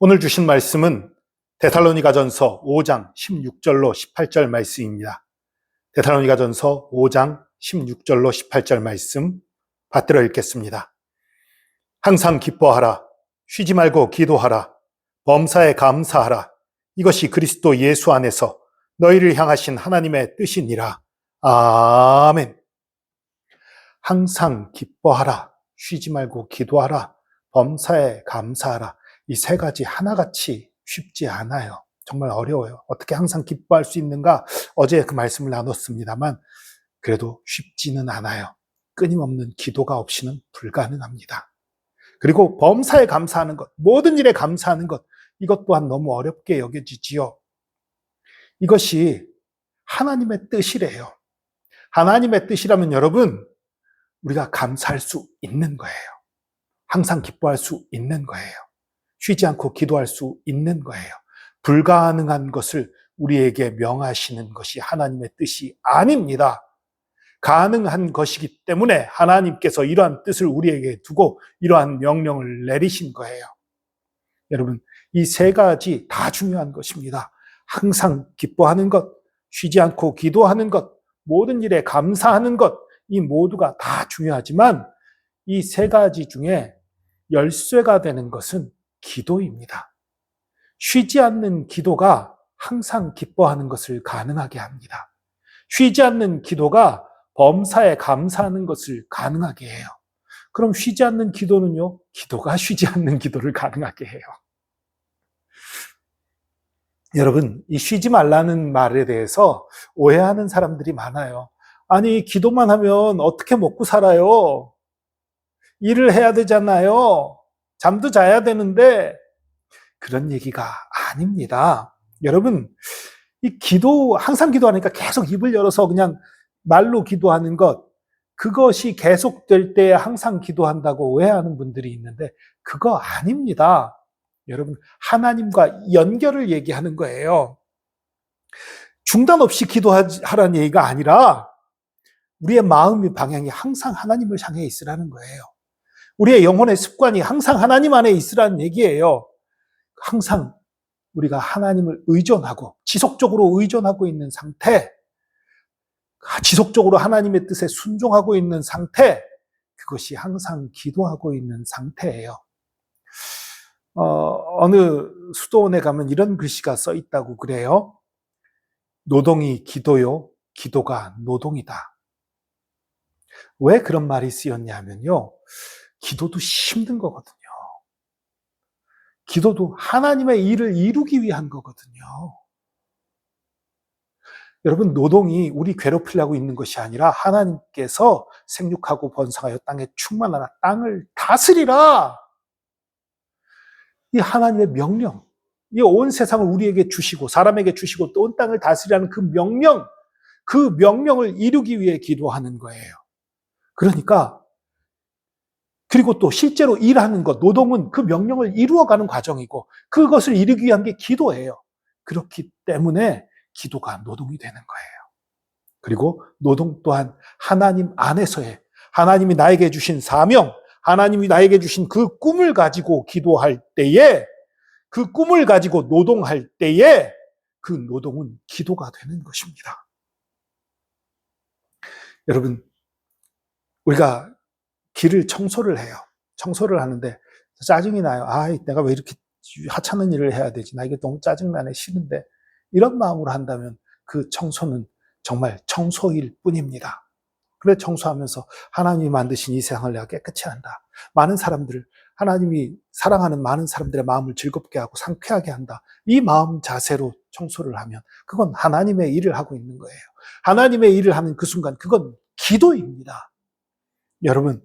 오늘 주신 말씀은 데살로니가전서 5장 16절로 18절 말씀입니다. 데살로니가전서 5장 16절로 18절 말씀 받들어 읽겠습니다. 항상 기뻐하라. 쉬지 말고 기도하라. 범사에 감사하라. 이것이 그리스도 예수 안에서 너희를 향하신 하나님의 뜻이니라. 아멘. 항상 기뻐하라. 쉬지 말고 기도하라. 범사에 감사하라. 이 세 가지 하나같이 쉽지 않아요. 정말 어려워요. 어떻게 항상 기뻐할 수 있는가? 어제 그 말씀을 나눴습니다만 그래도 쉽지는 않아요. 끊임없는 기도가 없이는 불가능합니다. 그리고 범사에 감사하는 것, 모든 일에 감사하는 것, 이것 또한 너무 어렵게 여겨지지요. 이것이 하나님의 뜻이래요. 하나님의 뜻이라면 여러분, 우리가 감사할 수 있는 거예요. 항상 기뻐할 수 있는 거예요. 쉬지 않고 기도할 수 있는 거예요. 불가능한 것을 우리에게 명하시는 것이 하나님의 뜻이 아닙니다. 가능한 것이기 때문에 하나님께서 이러한 뜻을 우리에게 두고 이러한 명령을 내리신 거예요. 여러분, 이 세 가지 다 중요한 것입니다. 항상 기뻐하는 것, 쉬지 않고 기도하는 것, 모든 일에 감사하는 것, 이 모두가 다 중요하지만 이 세 가지 중에 열쇠가 되는 것은 기도입니다. 쉬지 않는 기도가 항상 기뻐하는 것을 가능하게 합니다. 쉬지 않는 기도가 범사에 감사하는 것을 가능하게 해요. 그럼 쉬지 않는 기도는요? 기도가 쉬지 않는 기도를 가능하게 해요. 여러분, 이 쉬지 말라는 말에 대해서 오해하는 사람들이 많아요. 아니, 기도만 하면 어떻게 먹고 살아요? 일을 해야 되잖아요. 잠도 자야 되는데 그런 얘기가 아닙니다. 여러분, 이 기도, 항상 기도하니까 계속 입을 열어서 그냥 말로 기도하는 것, 그것이 계속될 때 항상 기도한다고 오해하는 분들이 있는데 그거 아닙니다. 여러분, 하나님과 연결을 얘기하는 거예요. 중단 없이 기도하라는 얘기가 아니라 우리의 마음의 방향이 항상 하나님을 향해 있으라는 거예요. 우리의 영혼의 습관이 항상 하나님 안에 있으라는 얘기예요. 항상 우리가 하나님을 의존하고 지속적으로 의존하고 있는 상태, 지속적으로 하나님의 뜻에 순종하고 있는 상태, 그것이 항상 기도하고 있는 상태예요. 어느 수도원에 가면 이런 글씨가 써 있다고 그래요. 노동이 기도요, 기도가 노동이다. 왜 그런 말이 쓰였냐면요, 기도도 힘든 거거든요. 기도도 하나님의 일을 이루기 위한 거거든요. 여러분, 노동이 우리 괴롭히려고 있는 것이 아니라 하나님께서 생육하고 번성하여 땅에 충만하라, 땅을 다스리라. 이 하나님의 명령, 이 온 세상을 우리에게 주시고 사람에게 주시고 또 온 땅을 다스리라는 그 명령을 이루기 위해 기도하는 거예요. 그러니까 그리고 또 실제로 일하는 것, 노동은 그 명령을 이루어가는 과정이고 그것을 이루기 위한 게 기도예요. 그렇기 때문에 기도가 노동이 되는 거예요. 그리고 노동 또한 하나님 안에서의, 하나님이 나에게 주신 사명, 하나님이 나에게 주신 그 꿈을 가지고 기도할 때에, 그 꿈을 가지고 노동할 때에 그 노동은 기도가 되는 것입니다. 여러분, 우리가 길을 청소를 해요. 청소를 하는데 짜증이 나요. 내가 왜 이렇게 하찮은 일을 해야 되지? 나 이게 너무 짜증나네, 싫은데. 이런 마음으로 한다면 그 청소는 정말 청소일 뿐입니다. 그래, 청소하면서 하나님이 만드신 이 세상을 내가 깨끗이 한다. 많은 사람들을, 하나님이 사랑하는 많은 사람들의 마음을 즐겁게 하고 상쾌하게 한다. 이 마음 자세로 청소를 하면 그건 하나님의 일을 하고 있는 거예요. 하나님의 일을 하는 그 순간 그건 기도입니다. 여러분,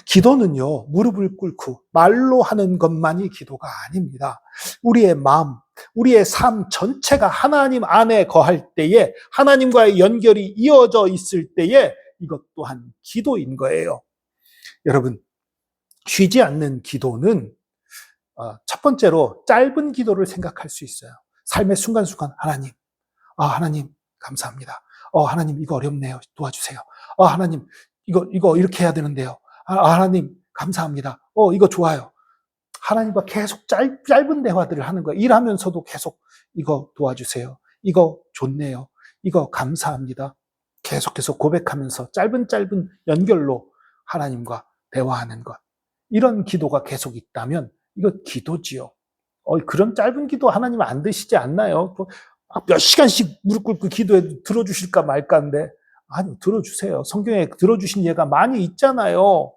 기도는요, 무릎을 꿇고 말로 하는 것만이 기도가 아닙니다. 우리의 마음, 우리의 삶 전체가 하나님 안에 거할 때에, 하나님과의 연결이 이어져 있을 때에 이것 또한 기도인 거예요. 여러분, 쉬지 않는 기도는 첫 번째로 짧은 기도를 생각할 수 있어요. 삶의 순간순간 하나님 감사합니다. 하나님 이거 어렵네요. 도와주세요. 하나님 이거 이렇게 해야 되는데요. 하나님 감사합니다. 이거 좋아요. 하나님과 계속 짧은 대화들을 하는 거예요. 일하면서도 계속 이거 도와주세요. 이거 좋네요. 이거 감사합니다. 계속해서 고백하면서 짧은 연결로 하나님과 대화하는 것. 이런 기도가 계속 있다면 이거 기도지요. 그런 짧은 기도 하나님 안 드시지 않나요? 몇 시간씩 무릎 꿇고 기도해도 들어주실까 말까인데 아니 들어주세요. 성경에 들어주신 예가 많이 있잖아요.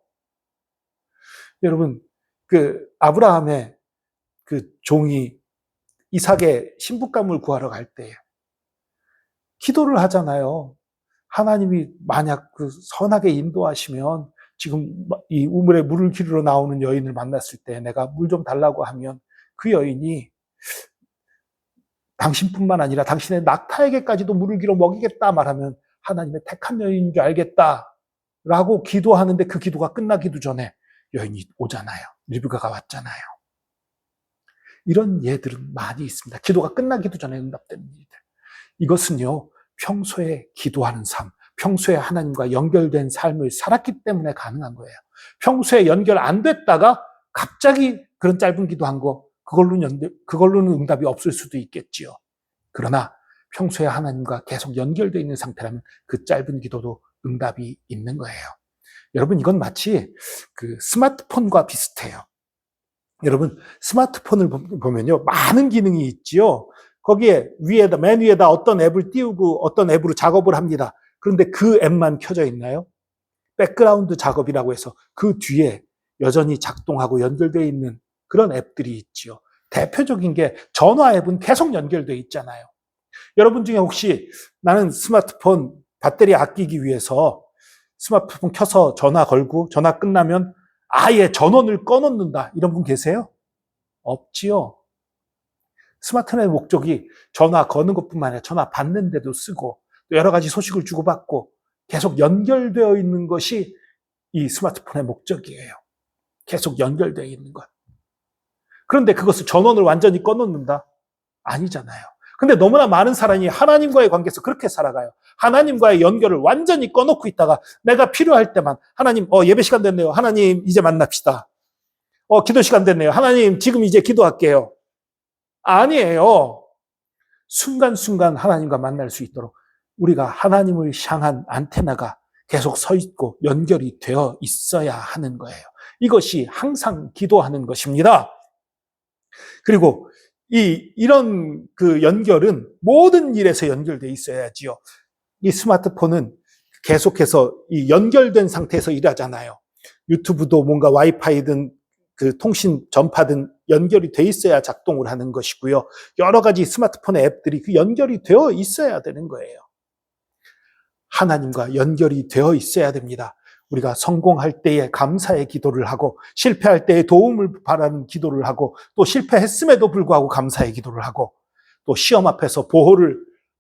여러분 그 아브라함의 그 종이 이삭의 신부감을 구하러 갈 때 기도를 하잖아요. 하나님이 만약 그 선하게 인도하시면 지금 이 우물에 물을 기르러 나오는 여인을 만났을 때 내가 물 좀 달라고 하면 그 여인이 당신뿐만 아니라 당신의 낙타에게까지도 물을 길어 먹이겠다 말하면 하나님의 택한 여인인 줄 알겠다 라고 기도하는데 그 기도가 끝나기도 전에 여인이 오잖아요. 리브가가 왔잖아요. 이런 예들은 많이 있습니다. 기도가 끝나기도 전에 응답되는 일들. 이것은요, 평소에 기도하는 삶, 평소에 하나님과 연결된 삶을 살았기 때문에 가능한 거예요. 평소에 연결 안 됐다가 갑자기 그런 짧은 기도한 거, 그걸로는 응답이 없을 수도 있겠지요. 그러나 평소에 하나님과 계속 연결되어 있는 상태라면 그 짧은 기도도 응답이 있는 거예요. 여러분, 이건 마치 그 스마트폰과 비슷해요. 여러분, 스마트폰을 보면요, 많은 기능이 있지요. 거기에 맨 위에다 어떤 앱을 띄우고 어떤 앱으로 작업을 합니다. 그런데 그 앱만 켜져 있나요? 백그라운드 작업이라고 해서 그 뒤에 여전히 작동하고 연결되어 있는 그런 앱들이 있지요. 대표적인 게 전화 앱은 계속 연결되어 있잖아요. 여러분 중에 혹시 나는 스마트폰 배터리 아끼기 위해서 스마트폰 켜서 전화 걸고 전화 끝나면 아예 전원을 꺼놓는다 이런 분 계세요? 없지요. 스마트폰의 목적이 전화 거는 것뿐만 아니라 전화 받는 데도 쓰고 여러 가지 소식을 주고받고 계속 연결되어 있는 것이 이 스마트폰의 목적이에요. 계속 연결되어 있는 것. 그런데 그것을 전원을 완전히 꺼놓는다? 아니잖아요. 근데 너무나 많은 사람이 하나님과의 관계에서 그렇게 살아가요. 하나님과의 연결을 완전히 꺼놓고 있다가 내가 필요할 때만 하나님, 예배 시간 됐네요. 하나님, 이제 만납시다. 기도 시간 됐네요. 하나님, 지금 이제 기도할게요. 아니에요. 순간순간 하나님과 만날 수 있도록 우리가 하나님을 향한 안테나가 계속 서 있고 연결이 되어 있어야 하는 거예요. 이것이 항상 기도하는 것입니다. 그리고 이런 그 연결은 모든 일에서 연결되어 있어야지요. 이 스마트폰은 계속해서 이 연결된 상태에서 일하잖아요. 유튜브도 뭔가 와이파이든 그 통신 전파든 연결이 돼 있어야 작동을 하는 것이고요. 여러 가지 스마트폰의 앱들이 그 연결이 되어 있어야 되는 거예요. 하나님과 연결이 되어 있어야 됩니다. 우리가 성공할 때에 감사의 기도를 하고 실패할 때에 도움을 바라는 기도를 하고 또 실패했음에도 불구하고 감사의 기도를 하고 또 시험 앞에서 보호를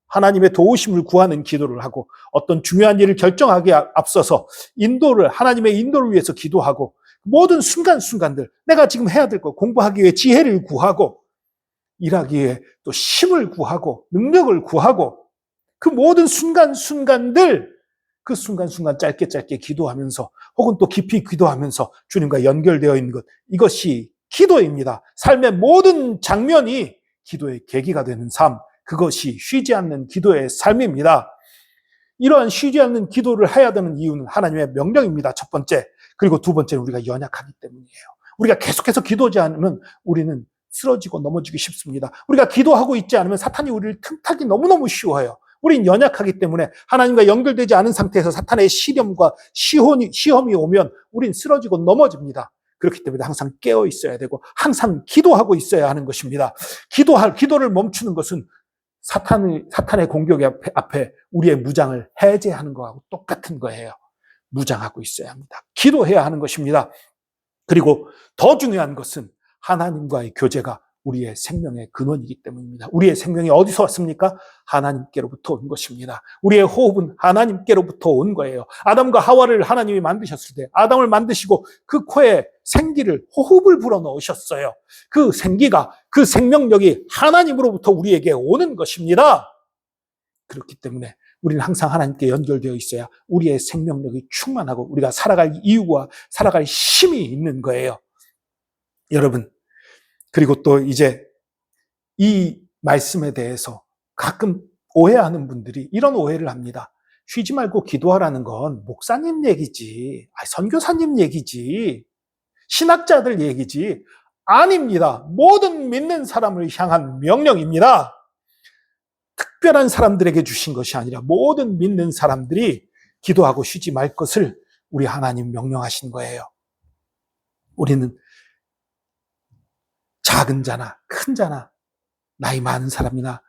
하나님의 도우심을 구하는 기도를 하고 어떤 중요한 일을 결정하기에 앞서서 하나님의 인도를 위해서 기도하고 모든 순간순간들 내가 지금 해야 될 것 공부하기 위해 지혜를 구하고 일하기 위해 또 힘을 구하고 능력을 구하고 그 모든 순간순간들 그 순간순간 짧게 기도하면서 혹은 또 깊이 기도하면서 주님과 연결되어 있는 것 이것이 기도입니다. 삶의 모든 장면이 기도의 계기가 되는 삶 그것이 쉬지 않는 기도의 삶입니다. 이러한 쉬지 않는 기도를 해야 되는 이유는 하나님의 명령입니다. 첫 번째. 그리고 두 번째는 우리가 연약하기 때문이에요. 우리가 계속해서 기도하지 않으면 우리는 쓰러지고 넘어지기 쉽습니다. 우리가 기도하고 있지 않으면 사탄이 우리를 틈타기 너무너무 쉬워요. 우린 연약하기 때문에 하나님과 연결되지 않은 상태에서 사탄의 시험과 시험이 오면 우린 쓰러지고 넘어집니다. 그렇기 때문에 항상 깨어 있어야 되고 항상 기도하고 있어야 하는 것입니다. 기도를 멈추는 것은 사탄의 공격 앞에 우리의 무장을 해제하는 것하고 똑같은 거예요. 무장하고 있어야 합니다. 기도해야 하는 것입니다. 그리고 더 중요한 것은 하나님과의 교제가 우리의 생명의 근원이기 때문입니다. 우리의 생명이 어디서 왔습니까? 하나님께로부터 온 것입니다. 우리의 호흡은 하나님께로부터 온 거예요. 아담과 하와를 하나님이 만드셨을 때 아담을 만드시고 그 코에 생기를 호흡을 불어넣으셨어요. 그 생기가 그 생명력이 하나님으로부터 우리에게 오는 것입니다. 그렇기 때문에 우리는 항상 하나님께 연결되어 있어야 우리의 생명력이 충만하고 우리가 살아갈 이유와 살아갈 힘이 있는 거예요. 여러분 그리고 또 이제 이 말씀에 대해서 가끔 오해하는 분들이 이런 오해를 합니다. 쉬지 말고 기도하라는 건 목사님 얘기지, 선교사님 얘기지, 신학자들 얘기지. 아닙니다. 모든 믿는 사람을 향한 명령입니다. 특별한 사람들에게 주신 것이 아니라 모든 믿는 사람들이 기도하고 쉬지 말 것을 우리 하나님 명령하신 거예요. 우리는 작은 자나 큰 자나 나이 많은 사람이나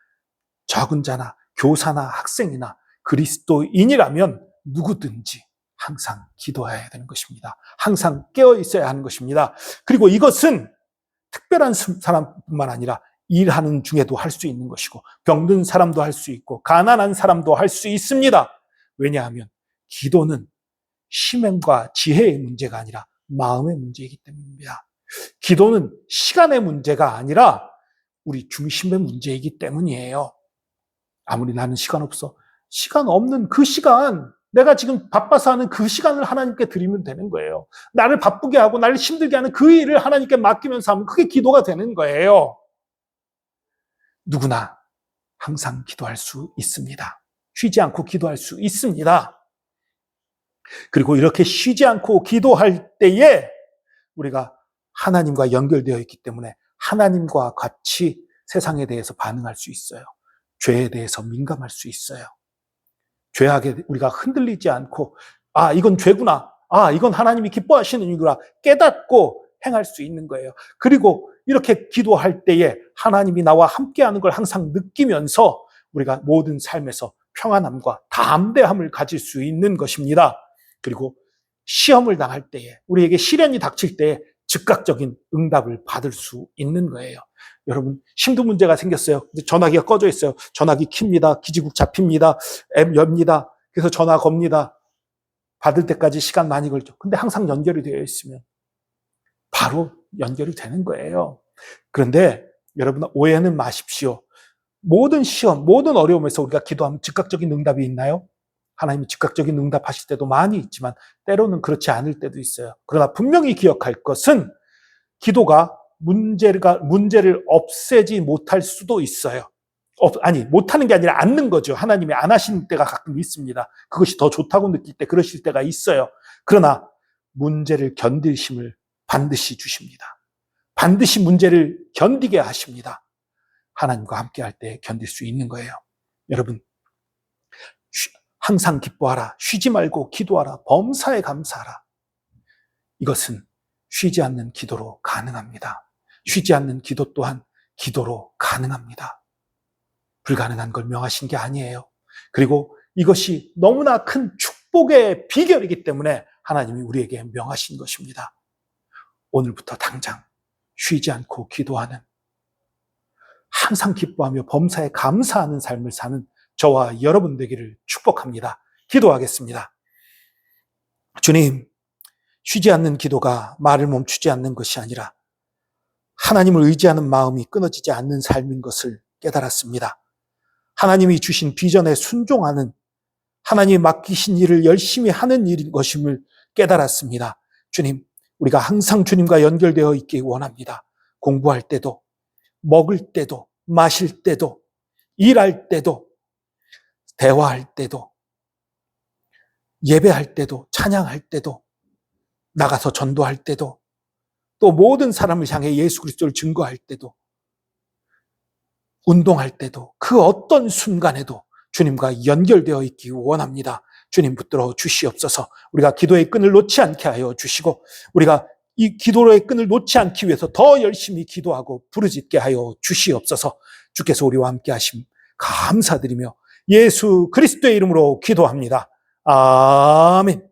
적은 자나 교사나 학생이나 그리스도인이라면 누구든지 항상 기도해야 되는 것입니다. 항상 깨어 있어야 하는 것입니다. 그리고 이것은 특별한 사람뿐만 아니라 일하는 중에도 할 수 있는 것이고 병든 사람도 할 수 있고 가난한 사람도 할 수 있습니다. 왜냐하면 기도는 심행과 지혜의 문제가 아니라 마음의 문제이기 때문입니다. 기도는 시간의 문제가 아니라 우리 중심의 문제이기 때문이에요. 아무리 나는 시간 없어. 시간 없는 그 시간, 내가 지금 바빠서 하는 그 시간을 하나님께 드리면 되는 거예요. 나를 바쁘게 하고 나를 힘들게 하는 그 일을 하나님께 맡기면서 하면 그게 기도가 되는 거예요. 누구나 항상 기도할 수 있습니다. 쉬지 않고 기도할 수 있습니다. 그리고 이렇게 쉬지 않고 기도할 때에 우리가 하나님과 연결되어 있기 때문에 하나님과 같이 세상에 대해서 반응할 수 있어요. 죄에 대해서 민감할 수 있어요. 죄악에 우리가 흔들리지 않고 이건 죄구나. 이건 하나님이 기뻐하시는 일이구나. 깨닫고 행할 수 있는 거예요. 그리고 이렇게 기도할 때에 하나님이 나와 함께하는 걸 항상 느끼면서 우리가 모든 삶에서 평안함과 담대함을 가질 수 있는 것입니다. 그리고 시험을 당할 때에 우리에게 시련이 닥칠 때에 즉각적인 응답을 받을 수 있는 거예요. 여러분 심도 문제가 생겼어요. 전화기가 꺼져 있어요. 전화기 킵니다. 기지국 잡힙니다. 앱 엽니다. 그래서 전화 겁니다. 받을 때까지 시간 많이 걸죠. 근데 항상 연결이 되어 있으면 바로 연결이 되는 거예요. 그런데 여러분 오해는 마십시오. 모든 시험, 모든 어려움에서 우리가 기도하면 즉각적인 응답이 있나요? 하나님이 즉각적인 응답하실 때도 많이 있지만 때로는 그렇지 않을 때도 있어요. 그러나 분명히 기억할 것은 기도가 문제를 없애지 못할 수도 있어요. 못하는 게 아니라 않는 거죠. 하나님이 안 하시는 때가 가끔 있습니다. 그것이 더 좋다고 느낄 때 그러실 때가 있어요. 그러나 문제를 견딜 힘을 반드시 주십니다. 반드시 문제를 견디게 하십니다. 하나님과 함께 할 때 견딜 수 있는 거예요. 여러분, 항상 기뻐하라. 쉬지 말고 기도하라. 범사에 감사하라. 이것은 쉬지 않는 기도로 가능합니다. 쉬지 않는 기도 또한 기도로 가능합니다. 불가능한 걸 명하신 게 아니에요. 그리고 이것이 너무나 큰 축복의 비결이기 때문에 하나님이 우리에게 명하신 것입니다. 오늘부터 당장 쉬지 않고 기도하는, 항상 기뻐하며 범사에 감사하는 삶을 사는 저와 여러분 되기를 축복합니다. 기도하겠습니다. 주님, 쉬지 않는 기도가 말을 멈추지 않는 것이 아니라 하나님을 의지하는 마음이 끊어지지 않는 삶인 것을 깨달았습니다. 하나님이 주신 비전에 순종하는, 하나님이 맡기신 일을 열심히 하는 일인 것임을 깨달았습니다. 주님, 우리가 항상 주님과 연결되어 있기 원합니다. 공부할 때도, 먹을 때도, 마실 때도, 일할 때도, 대화할 때도, 예배할 때도, 찬양할 때도, 나가서 전도할 때도, 또 모든 사람을 향해 예수 그리스도를 증거할 때도, 운동할 때도, 그 어떤 순간에도 주님과 연결되어 있기 원합니다. 주님 붙들어 주시옵소서. 우리가 기도의 끈을 놓지 않게 하여 주시고, 우리가 이 기도의 끈을 놓지 않기 위해서 더 열심히 기도하고 부르짖게 하여 주시옵소서. 주께서 우리와 함께 하심 감사드리며 예수 그리스도의 이름으로 기도합니다. 아멘.